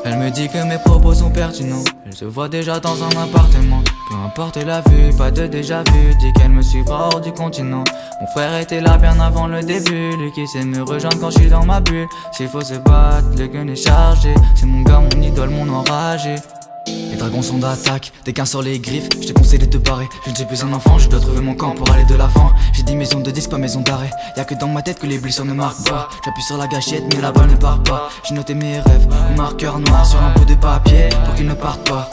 Elle me dit que mes propos sont pertinents. Elle se voit déjà dans un appartement. Peu importe la vue, pas de déjà vu. Dit qu'elle me suivra hors du continent. Mon frère était là bien avant le début. Lui qui sait me rejoindre quand je suis dans ma bulle. S'il faut se battre, le gun est chargé. C'est mon gars, mon idole, mon enragé. Les dragons sont d'attaque, des gains sur les griffes. Je te conseille de te barrer, je ne suis plus un enfant. Je dois trouver mon camp pour aller de l'avant. J'ai dit maison de disque, pas maison d'arrêt. Y'a que dans ma tête que les blessures ne marquent pas. J'appuie sur la gâchette mais la balle ne part pas. J'ai noté mes rêves, marqueur noir sur un bout de papier pour qu'ils ne partent pas.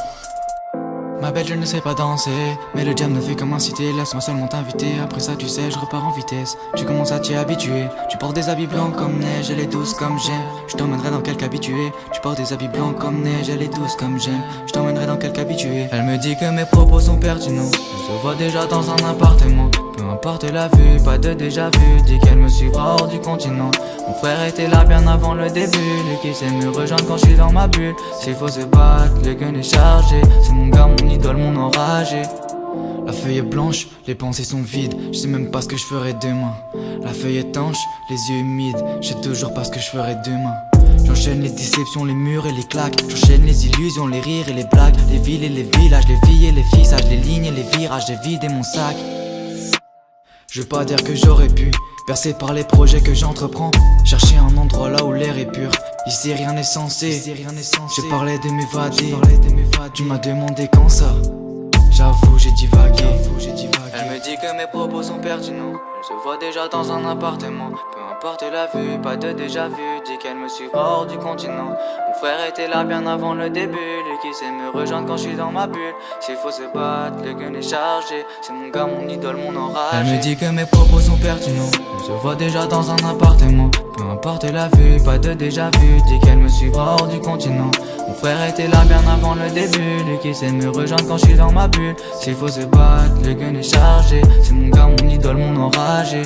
Ma belle, je ne sais pas danser, mais le diable ne fait que m'inciter. Laisse-moi seulement t'inviter, après ça tu sais je repars en vitesse. Tu commences à t'y habituer, tu portes des habits blancs comme neige, elle est douce comme j'aime. Je t'emmènerai dans quelque habitué. Tu portes des habits blancs comme neige, elle est douce comme j'aime. Je t'emmènerai dans quelque habitué. Elle me dit que mes propos sont pertinents. Elle se voit déjà dans un appartement. Peu importe la vue, pas de déjà vu. Dit qu'elle me suivra hors du continent. Mon frère était là bien avant le début. Lui qui sait me rejoindre quand je suis dans ma bulle. S'il faut se battre, le gun est chargé. C'est mon gars, mon idole, mon enragé. La feuille est blanche, les pensées sont vides. Je sais même pas ce que je ferai demain. La feuille est étanche, les yeux humides. Je sais toujours pas ce que je ferai demain. J'enchaîne les déceptions, les murs et les claques. J'enchaîne les illusions, les rires et les blagues. Les villes et les villages, les filles et les fissages. Les lignes et les virages, j'ai vidé mon sac. Je veux pas dire que j'aurais pu, bercé par les projets que j'entreprends. Chercher un endroit là où l'air est pur. Ici rien n'est censé. Je parlais de m'évader. Tu m'as demandé quand ça. J'avoue j'ai divagué. Elle me dit que mes propos sont pertinents. Elle se voit déjà dans un appartement. Peu importe la vue, pas de déjà vu. Dit qu'elle me suivra hors du continent. Mon frère était là bien avant le début. Lui qui sait me rejoindre quand je suis dans ma bulle. S'il faut se battre, le gun est chargé. C'est mon gars, mon idole, mon enragé. Elle me dit que mes propos sont pertinents. Elle se voit déjà dans un appartement. Peu importe la vue, pas de déjà vu. Dit qu'elle me suivra hors du continent. Mon frère était là bien avant le début. Lui qui sait me rejoindre quand je suis dans ma bulle. S'il faut se battre, le gun est chargé. C'est mon gars, mon idole, mon enragé.